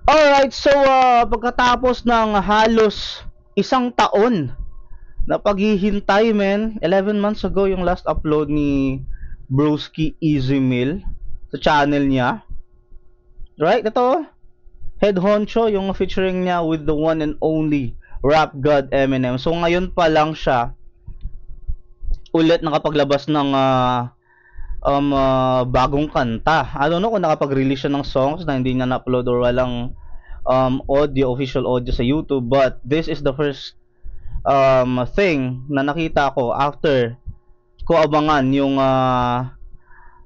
Alright, so pagkatapos ng halos isang taon na paghihintay, men, 11 months ago yung last upload ni Broski Easy Meal sa channel niya. Right, ito, Head Honcho, yung featuring niya with the one and only rap god Eminem. So ngayon pa lang siya ulit nakapaglabas ng bagong kanta. I don't know kung nakapag-release siya ng songs na hindi niya na-upload or walang official audio sa YouTube, but this is the first thing na nakita ko after ko abangan yung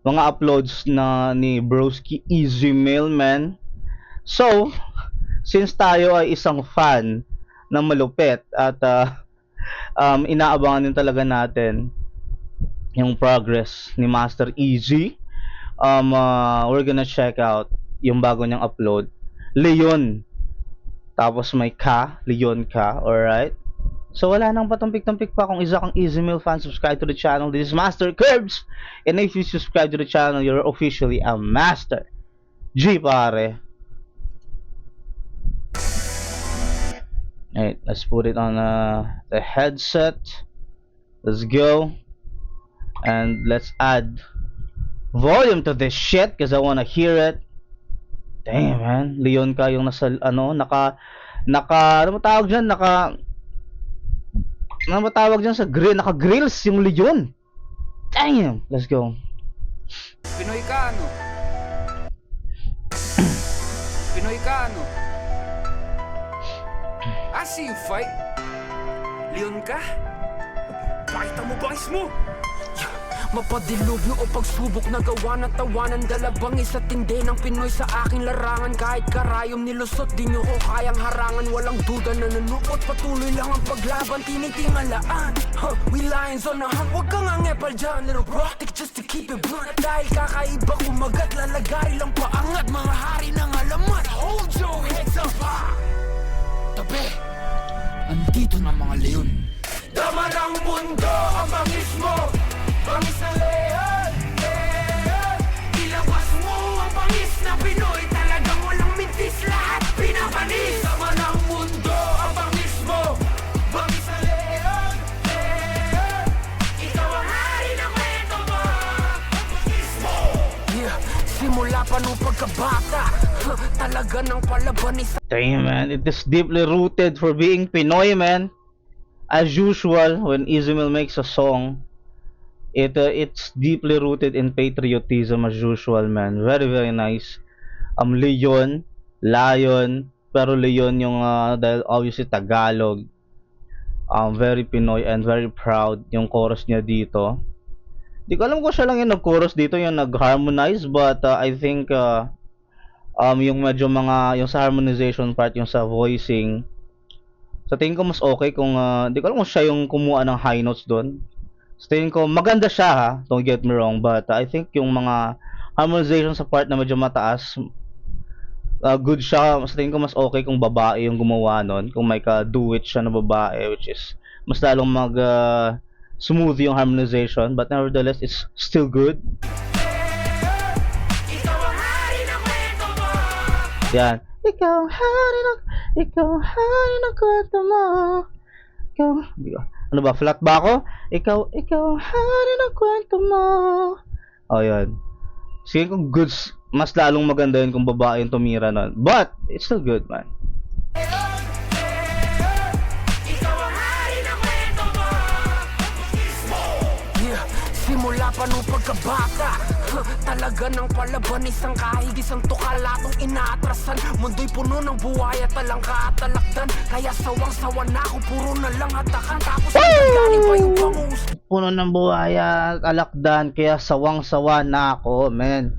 mga uploads na ni Broski Easy Mailman. So, since tayo ay isang fan ng malupit at inaabangan din talaga natin yung progress ni Master Easy, we're gonna check out yung bago niyang upload, Leon. Tapos may Leon Ka, alright? So wala nang patumpik-tumpik pa. Kung isa kang Easy Meal fan, subscribe to the channel. This is Master Curbs. And if you subscribe to the channel, you're officially a Master G, pare. Alright, let's put it on the headset. Let's go. And let's add volume to this shit because I wanna hear it. Damn, man. Leon Ka yung nasa, ano ba tawag dyan? Ano ba tawag dyan sa grill? Naka-grills yung Leon. Damn! Let's go. Pinoy ka, ano? Pinoy ka, ano? I see you fight. Leon ka? Pakita mo bangis mo! Mapadilubyo o pagsubok na gawa na tawanan, dalabang isa tindi ng Pinoy sa aking larangan. Kahit karayom nilusot, di nyo ko kayang harangan. Walang duda na nanukot, patuloy lang ang paglaban, tinitingalaan. We lions on the hunt, wag kang angepal dyan. Little rocket just to keep it blunt. Dahil kakaiba kumagat, lalagay lang paangat. Mga hari ng alamat, hold your heads up, ha! Tabi, andito na mga leon. Dama ng mundo ang bangis mo, bangis na leon, leon. Ilabas mo ang bangis na Pinoy, talagang walang mintis, lahat pinapanis. Dama ng mundo ang bangis mo, bangis na leon, leon. Ikaw ang hari ng kwento mo, bangis mo. Yeah, simula pa nung pagkabata, talaga ng palaban ni Damn, man. It is deeply rooted for being Pinoy, man. As usual, when Easy Meal makes a song, it's deeply rooted in patriotism as usual, man. Very, very nice. Leon, Lion, pero Leon yung dahil obviously Tagalog. Very Pinoy and very proud yung chorus niya dito. Di ko alam kung siya lang yung nag-chorus dito, yung nag-harmonize, but I think yung medyo yung sa harmonization part, yung sa voicing, sa tingin ko mas okay kung di ko alam kung siya yung kumuha ng high notes doon. Sa tingin ko maganda siya, ha, don't get me wrong, but I think yung mga harmonization sa part na medyo mataas, good siya. Sa tingin ko mas okay kung babae yung gumawa nun, kung may ka-duet siya na babae, which is mas lalong smooth yung harmonization, but nevertheless it's still good. Yan. Ikaw ang hari ng kwento mo. Ano ba, flat ba ako? Ikaw ang hari ng kwento mo. Oh, yan. Sige kung goods, mas lalong maganda yun kung babae yung tumira nun. But, it's still good, man. Yeah, simula pa nung pagkabata, talaga ng palaban, isang kahig, isang tukalatong inaatrasan. Mundo'y puno ng buhaya, talangka at talakdan. Kaya sawang-sawa na ako, puro na lang hatakan. Tapos galing pa yung bangus. Puno ng buhaya, alakdan, kaya sawang-sawa na ako, man.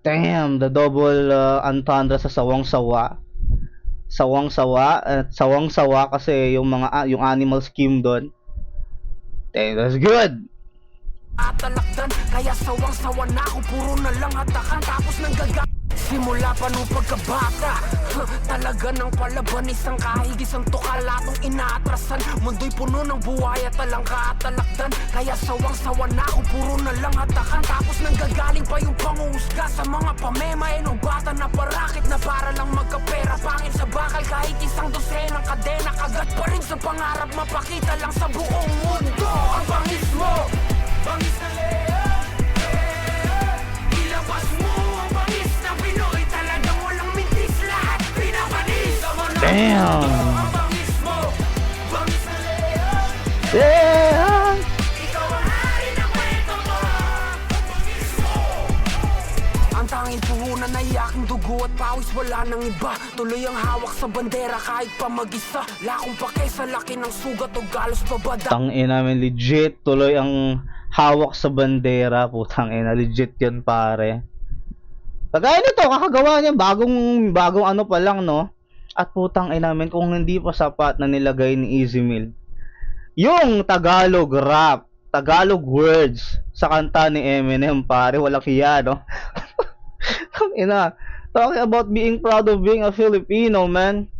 Damn, the double entendre sa sawang-sawa. Sawang-sawa, at sawang-sawa kasi yung yung animal scheme doon. Damn, that's good. At talakdan, kaya sawang-sawa na ako, puro na lang hatakan. Tapos Simula pa nung pagkabata talaga ng palaban, isang kahig, isang tukalatong inaatrasan. Mundo'y puno ng buhaya, talangka at talakdan. Kaya sawang-sawa na ako, puro na lang hatakan. Tapos nanggagaling pa yung panguhusga sa mga pamemain o bata na parakit na para lang magkapera. Pangin sa bakal kahit isang dosenang kadena, kagat pa rin sa pangarap, mapakita lang sa buong mundo. Ang bangis mo, bangis na leon, ilabas mo ang bangis ng Pinoy. Talagang walang mintis, lahat pinapanis. Damn! Ang bangis mo, bangis na leon, Yeah! ikaw ang hari ng kwento mo. Ang bangis mo, ang tanging puhunan ay aking dugo at pawis, wala nang iba. Tuloy ang hawak sa bandera kahit pa mag-isa. Lakong pake sa laki ng sugat o galos pa ba Tangina namin, legit tuloy ang hawak sa bandera. Putang ina, legit yun pare. Kagaya nito, kakagawa niya bagong ano pa lang, no? At putang ina namin, kung hindi pa sapat na nilagay ni Easy Meal yung Tagalog rap, Tagalog words sa kanta ni Eminem, pare, walang hiya, no? Ina, talking about being proud of being a Filipino, man.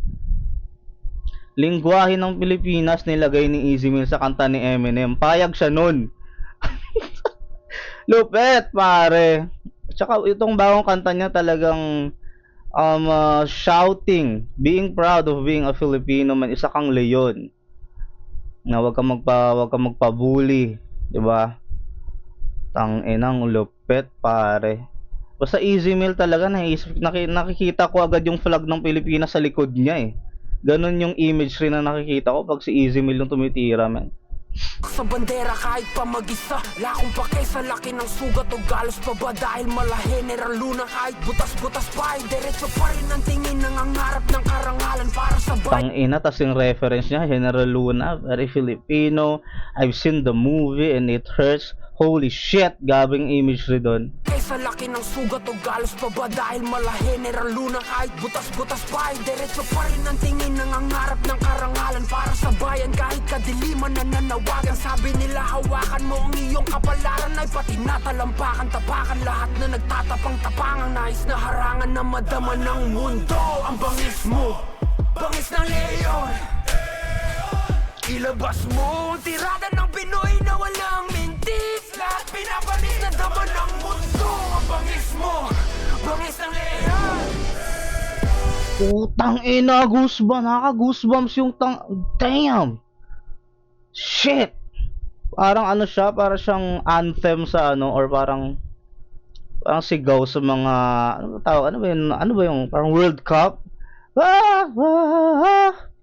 Lingwahe ng Pilipinas nilagay ni Easy Meal sa kanta ni Eminem. Payag siya nun. Lupet, pare. Tsaka itong bagong kanta niya talagang shouting, being proud of being a Filipino, man. Isa kang leon. Na wag kang magpabully, 'di ba? Inang lupet, pare. Basta Easy Meal talaga, nakikita ko agad yung flag ng Pilipinas sa likod niya, eh. Ganon yung image rin na nakikita ko pag si Easy Meal yung tumitira, man. sa bandera kahit pa mag-isa. Lakong pake sa laki ng sugat o galos pa ba dahil mala General Luna. Kahit butas-butas pa ay diretso pa rin ang tingin ng angarap ng karangalan para sa bayan. Tangina, tas yung reference niya, General Luna, very Filipino. I've seen the movie and it hurts. Holy shit, gabing imagery doon. Sa laki ng sugat o galos pa ba dahil mala General Luna. Kahit butas-butas pa ay diretso pa rin ang tingin ng angarap ng karangalan para sa bayan. Kahit kadiliman na nanawagan, sabi nila hawakan mo ang iyong kapalaran ay pati natalampakan. Tapakan lahat na nagtatapang-tapang ang nais na harangan na madama ng mundo. Ang bangis mo, bangis ng leon, ilabas mo ang tirada ng Pinoy na walang mintis. Lahat pinapanis na dama ng mundo. Ang bangis mo, bangis ng leon. Putang ina, goosebumps, nakaka-goosebumps yung damn! Shit! Parang ano siya, parang siyang anthem sa ano, or parang sigaw sa mga, ano ba tawag, ano ba yung, parang World Cup?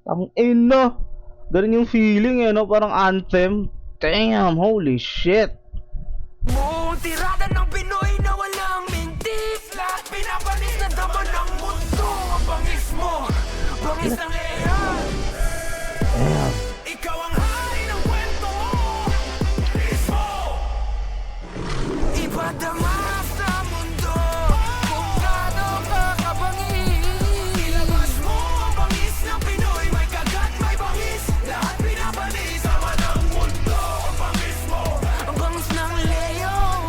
Ang ina! Ganun yung feeling, eh, no? Parang anthem. Damn, holy shit! Mo ang tirada ng Pinoy na walang mintis. Lahat pinapanis na dama ng mundo. Ang bangis mo, bangis ng leon. Damn. Ikaw ang hari ng kwento mo. Mismo, ipadama sa mundo kung gaano ka kabangis. Ilabas mo ang bangis ng Pinoy. May kagat, may bangis. Lahat pinapanis sama ng mundo. Ang bangis mo, ang bangis ng leon.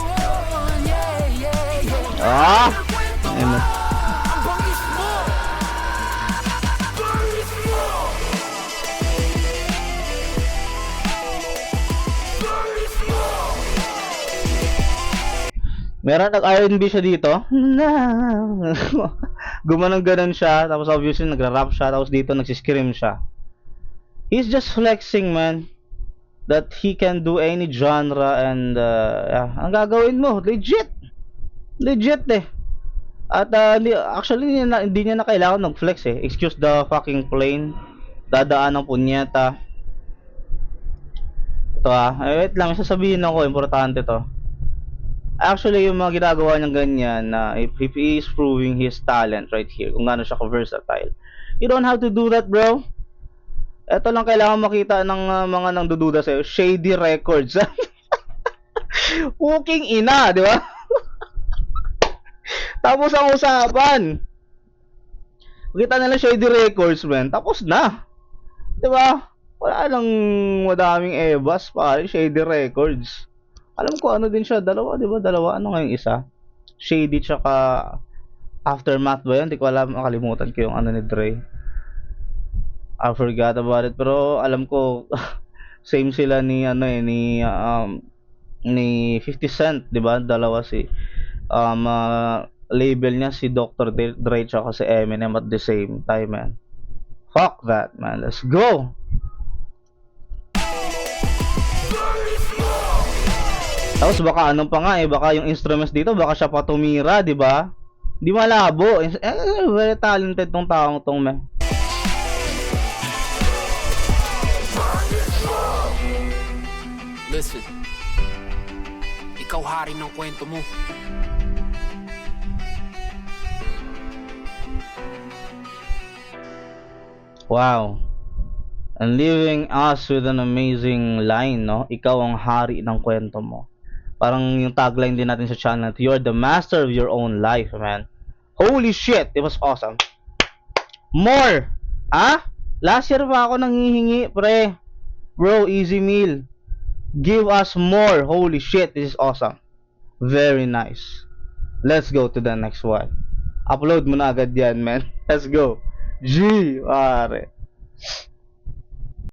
Yeah, yeah, yeah. Ah! Ang kwento mo, Ayun. ang bangis mo. Bangis mo. Bangis mo. Meron nag-R&B siya dito. Gumanong ganon siya. Tapos obviously nagra-rap siya. Tapos dito nagsiscream siya. He's just flexing, man. That he can do any genre and yeah. Ang gagawin mo, legit. Legit eh. At actually hindi niya na kailangan mag-flex eh. Excuse the fucking plane. Dadaan ng punyeta. Ito wait lang, sasabihin ako, importante to. Actually, yung mga ginagawa niyang ganyan na if he is proving his talent right here, kung gaano siya ka-versatile. You don't have to do that, bro. Ito lang kailangan makita ng mga nangdududa sa'yo. Shady Records. Fucking ina, di ba? Tapos ang usapan. Makita nila Shady Records, man. Tapos na. Di ba? Wala lang madaming ebas, pare. Shady Records. Alam ko ano din siya, dalawa, di ba? Dalawa, ano nga yung isa? Shady tsaka Aftermath ba yun? Hindi ko alam, makalimutan ko yung ano ni Dre. I forgot about it, pero alam ko same sila ni ano eh ni 50 Cent, 'di ba? Dalawa si label niya si Dr. Dre tsaka si Eminem at the same time, man. Fuck that, man. Let's go. Tapos baka anong pa nga eh, baka yung instruments dito baka siya pa tumira, 'di ba? Di malabo. Very talented tong taong tong, man. Listen, ikaw hari ng kwento mo. Wow. And leaving us with an amazing line, no? Ikaw ang hari ng kwento mo. Parang yung tagline din natin sa channel, you're the master of your own life, man. Holy shit, it was awesome. More! Ah? Last year pa ako nanghihingi, pre. Bro, easy meal. Give us more. Holy shit, this is awesome. Very nice. Let's go to the next one. Upload mo na agad yan, man. Let's go. G, pare.